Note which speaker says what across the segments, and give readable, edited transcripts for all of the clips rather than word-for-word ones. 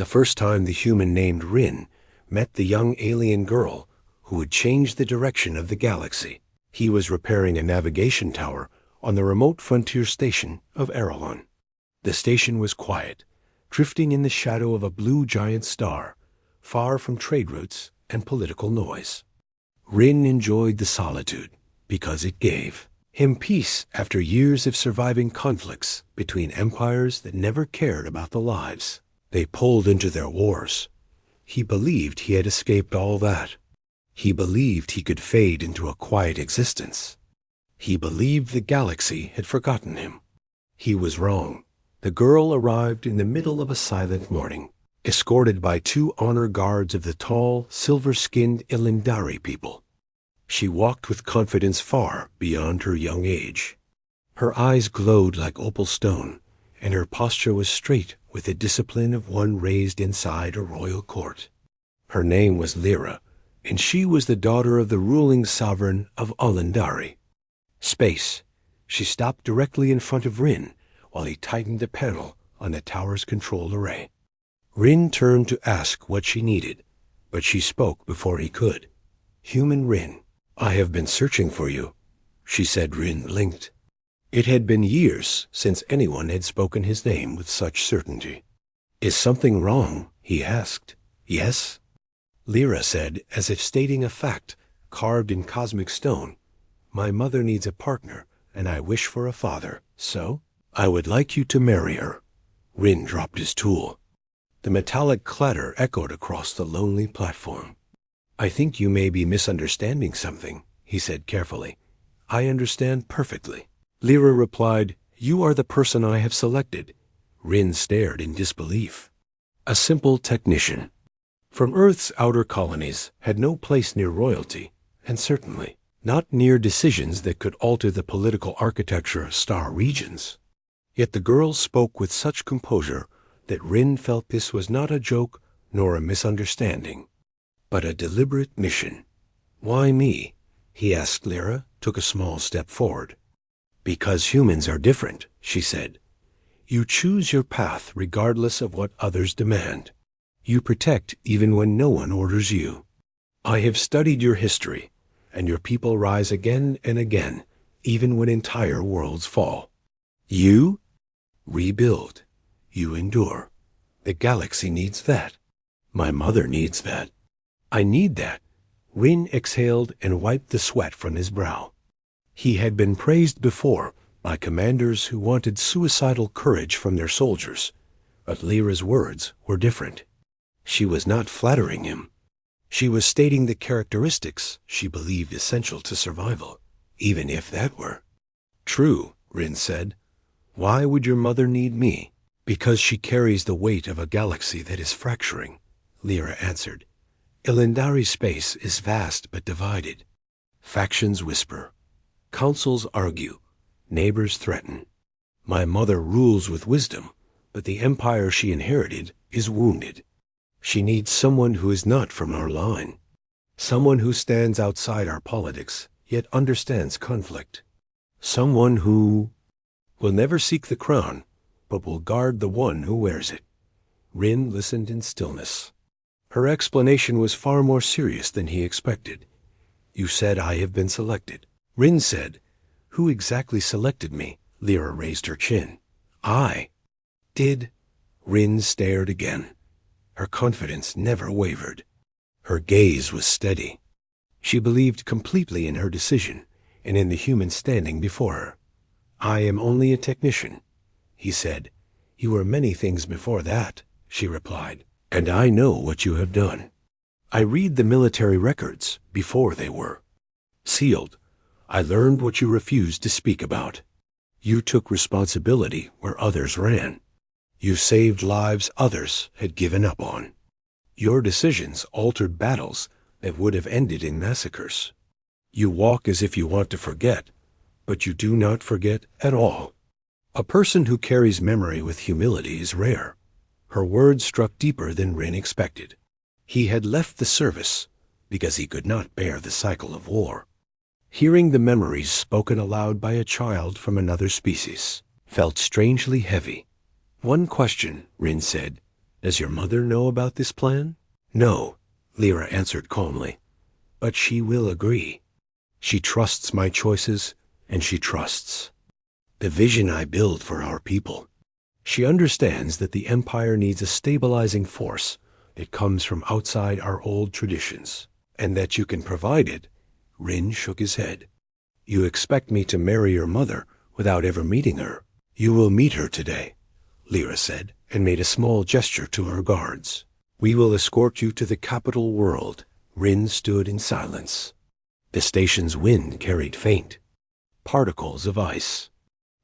Speaker 1: The first time the human named Rin met the young alien girl who would change the direction of the galaxy. He was repairing a navigation tower on the remote frontier station of Erelon. The station was quiet, drifting in the shadow of a blue giant star, far from trade routes and political noise. Rin enjoyed the solitude because it gave him peace after years of surviving conflicts between empires that never cared about the lives they pulled into their wars. He believed he had escaped all that. He believed he could fade into a quiet existence. He believed the galaxy had forgotten him. He was wrong. The girl arrived in the middle of a silent morning, escorted by 2 honor guards of the tall, silver-skinned Ilindari people. She walked with confidence far beyond her young age. Her eyes glowed like opal stone, and her posture was straight with the discipline of one raised inside a royal court. Her name was Lyra, and she was the daughter of the ruling sovereign of Alindari. Space. She stopped directly in front of Rin while he tightened the panel on the tower's control array. Rin turned to ask what she needed, but she spoke before he could. "Human Rin, I have been searching for you," she said. Rin blinked. It had been years since anyone had spoken his name with such certainty. "Is something wrong?" he asked. "Yes," Lyra said, as if stating a fact carved in cosmic stone. "My mother needs a partner, and I wish for a father, so I would like you to marry her." Rin dropped his tool. The metallic clatter echoed across the lonely platform. "I think you may be misunderstanding something," he said carefully. "I understand perfectly." Lyra replied, "You are the person I have selected." Rin stared in disbelief. A simple technician from Earth's outer colonies had no place near royalty, and certainly not near decisions that could alter the political architecture of star regions. Yet the girl spoke with such composure that Rin felt this was not a joke nor a misunderstanding, but a deliberate mission. "Why me?" he asked. Lyra took a small step forward. "Because humans are different," she said. "You choose your path regardless of what others demand. You protect even when no one orders you. I have studied your history, and your people rise again and again, even when entire worlds fall. You rebuild. You endure. The galaxy needs that. My mother needs that. I need that." Rin exhaled and wiped the sweat from his brow. He had been praised before by commanders who wanted suicidal courage from their soldiers, but Lyra's words were different. She was not flattering him. She was stating the characteristics she believed essential to survival, even if that were true. Rin said. "Why would your mother need me?" "Because she carries the weight of a galaxy that is fracturing," Lyra answered. "Ilindari space is vast but divided. Factions whisper. Councils argue. Neighbors threaten. My mother rules with wisdom, but the empire she inherited is wounded. She needs someone who is not from our line. Someone who stands outside our politics, yet understands conflict. Someone who will never seek the crown, but will guard the one who wears it." Rin listened in stillness. Her explanation was far more serious than he expected. "You said I have been selected." Rin said, "Who exactly selected me?" Lyra raised her chin. "I did." Rin stared again. Her confidence never wavered. Her gaze was steady. She believed completely in her decision and in the human standing before her. "I am only a technician," he said. "You were many things before that," she replied, "and I know what you have done. I read the military records before they were sealed. I learned what you refused to speak about. You took responsibility where others ran. You saved lives others had given up on. Your decisions altered battles that would have ended in massacres. You walk as if you want to forget, but you do not forget at all. A person who carries memory with humility is rare." Her words struck deeper than Rin expected. He had left the service because he could not bear the cycle of war. Hearing the memories spoken aloud by a child from another species felt strangely heavy. "One question," Rin said. Does your mother know about this plan? No, Lyra answered calmly. But she will agree. She trusts my choices, and she trusts the vision I build for our people. She understands that the Empire needs a stabilizing force that comes from outside our old traditions, and that you can provide it. Rin shook his head. You expect me to marry your mother without ever meeting her? You will meet her today, Lyra said, and made a small gesture to her guards. We will escort you to the capital world. Rin stood in silence. The station's wind carried faint particles of ice.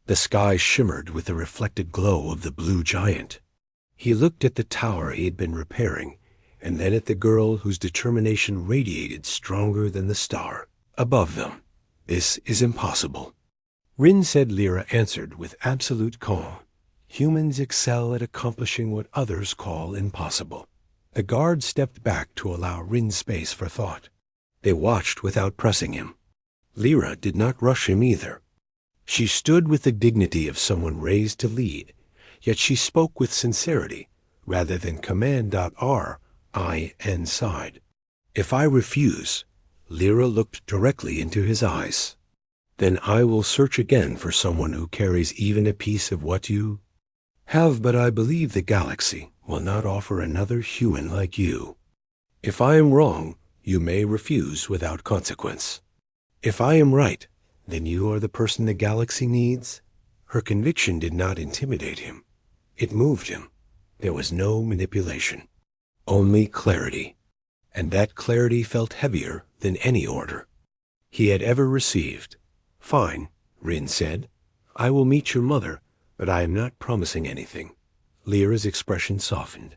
Speaker 1: The sky shimmered with the reflected glow of the blue giant. He looked at the tower he had been repairing, and then at the girl whose determination radiated stronger than the star above them. This is impossible. Rin said. Lyra answered with absolute calm. Humans excel at accomplishing what others call impossible. The guard stepped back to allow Rin space for thought. They watched without pressing him. Lyra did not rush him either. She stood with the dignity of someone raised to lead, yet she spoke with sincerity, rather than command. I inside. If I refuse, Lyra looked directly into his eyes. Then I will search again for someone who carries even a piece of what you have, but I believe the galaxy will not offer another human like you. If I am wrong, you may refuse without consequence. If I am right, then you are the person the galaxy needs. Her conviction did not intimidate him. It moved him. There was no manipulation, only clarity, and that clarity felt heavier than any order he had ever received. Fine, Rin said. I will meet your mother, but I am not promising anything. Lyra's expression softened.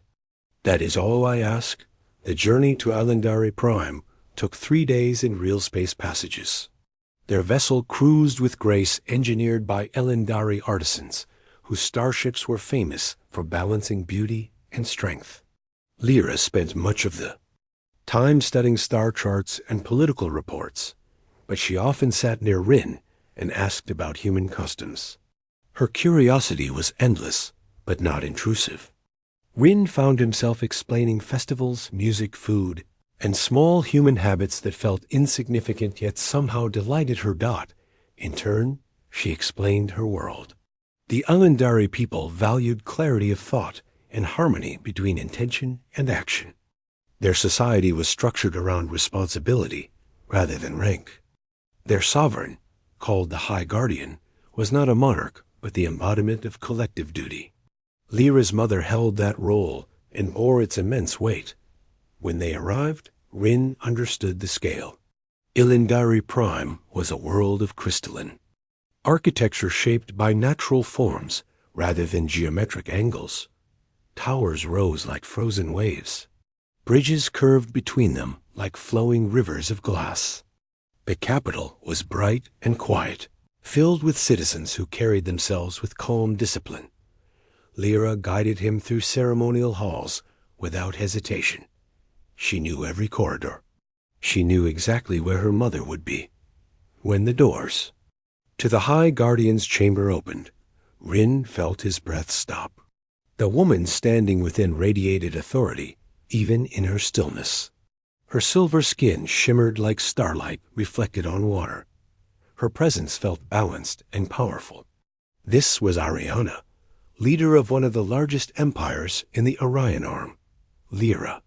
Speaker 1: That is all I ask. The journey to Alendari Prime took 3 days in real space passages. Their vessel cruised with grace, engineered by Elendari artisans, whose starships were famous for balancing beauty and strength. Lyra spent much of the time studying star charts and political reports, but she often sat near Rin and asked about human customs. Her curiosity was endless, but not intrusive. Rin found himself explaining festivals, music, food, and small human habits that felt insignificant yet somehow delighted her. In turn, she explained her world. The Alendari people valued clarity of thought and harmony between intention and action. Their society was structured around responsibility rather than rank. Their sovereign, called the High Guardian, was not a monarch but the embodiment of collective duty. Lyra's mother held that role and bore its immense weight. When they arrived, Rin understood the scale. Ilindari Prime was a world of crystalline architecture shaped by natural forms rather than geometric angles. Towers rose like frozen waves. Bridges curved between them like flowing rivers of glass. The capital was bright and quiet, filled with citizens who carried themselves with calm discipline. Lyra guided him through ceremonial halls without hesitation. She knew every corridor. She knew exactly where her mother would be. When the doors to the High Guardian's chamber opened, Rin felt his breath stop. The woman standing within radiated authority, even in her stillness. Her silver skin shimmered like starlight reflected on water. Her presence felt balanced and powerful. This was Ariana, leader of one of the largest empires in the Orion Arm. Lyra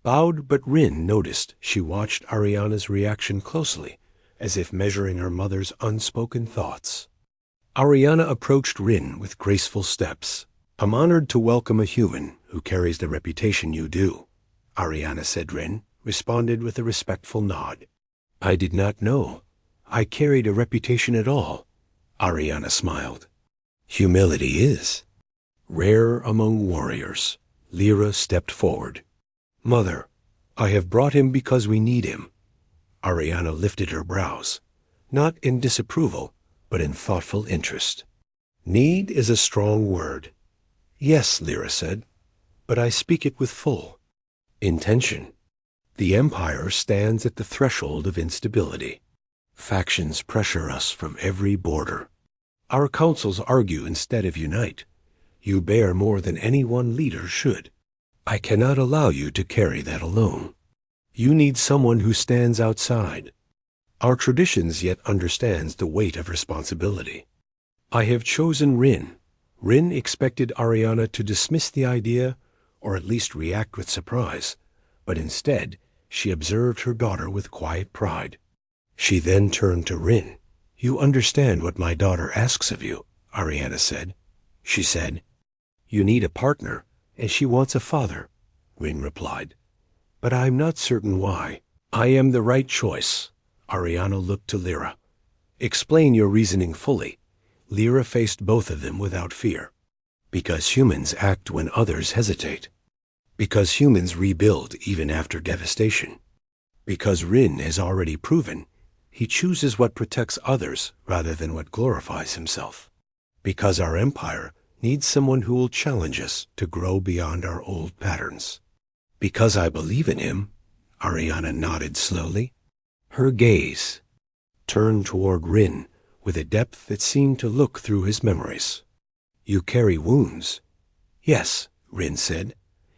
Speaker 1: bowed, but Rin noticed she watched Ariana's reaction closely, as if measuring her mother's unspoken thoughts. Ariana approached Rin with graceful steps. I'm honored to welcome a human who carries the reputation you do, Ariana said. Rin responded with a respectful nod. I did not know I carried a reputation at all, Ariana smiled. Humility is rare among warriors. Lyra stepped forward. Mother, I have brought him because we need him. Ariana lifted her brows, not in disapproval, but in thoughtful interest. Need is a strong word. Yes, Lyra said, but I speak it with full intention. The Empire stands at the threshold of instability. Factions pressure us from every border. Our councils argue instead of unite. You bear more than any one leader should. I cannot allow you to carry that alone. You need someone who stands outside our traditions yet understands the weight of responsibility. I have chosen Rin. Rin expected Ariana to dismiss the idea, or at least react with surprise, but instead she observed her daughter with quiet pride. She then turned to Rin. You understand what my daughter asks of you, Ariana said. She said, you need a partner, and she wants a father, Rin replied. But I'm not certain why. I am the right choice. Ariana looked to Lyra. Explain your reasoning fully. Lyra faced both of them without fear. Because humans act when others hesitate. Because humans rebuild even after devastation. Because Rin has already proven he chooses what protects others rather than what glorifies himself. Because our empire needs someone who will challenge us to grow beyond our old patterns. Because I believe in him, Ariana nodded slowly. Her gaze turned toward Rin with a depth that seemed to look through his memories. You carry wounds. Yes, Rin said.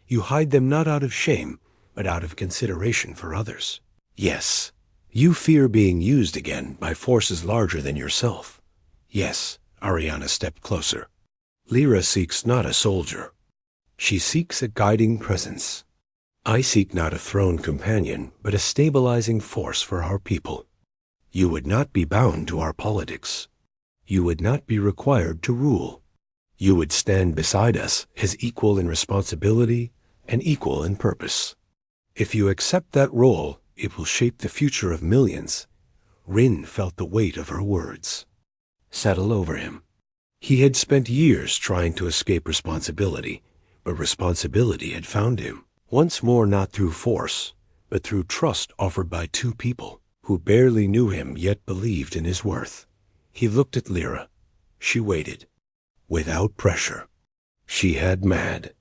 Speaker 1: You hide them not out of shame, but out of consideration for others. Yes. You fear being used again by forces larger than yourself. Yes, Ariana stepped closer. Lyra seeks not a soldier. She seeks a guiding presence. I seek not a throne companion, but a stabilizing force for our people. You would not be bound to our politics. You would not be required to rule. You would stand beside us as equal in responsibility and equal in purpose. If you accept that role, it will shape the future of millions. Rin felt the weight of her words settle over him. He had spent years trying to escape responsibility, but responsibility had found him. Once more not through force, but through trust offered by two people who barely knew him yet believed in his worth. He looked at Lyra. She waited. Without pressure. She had mad.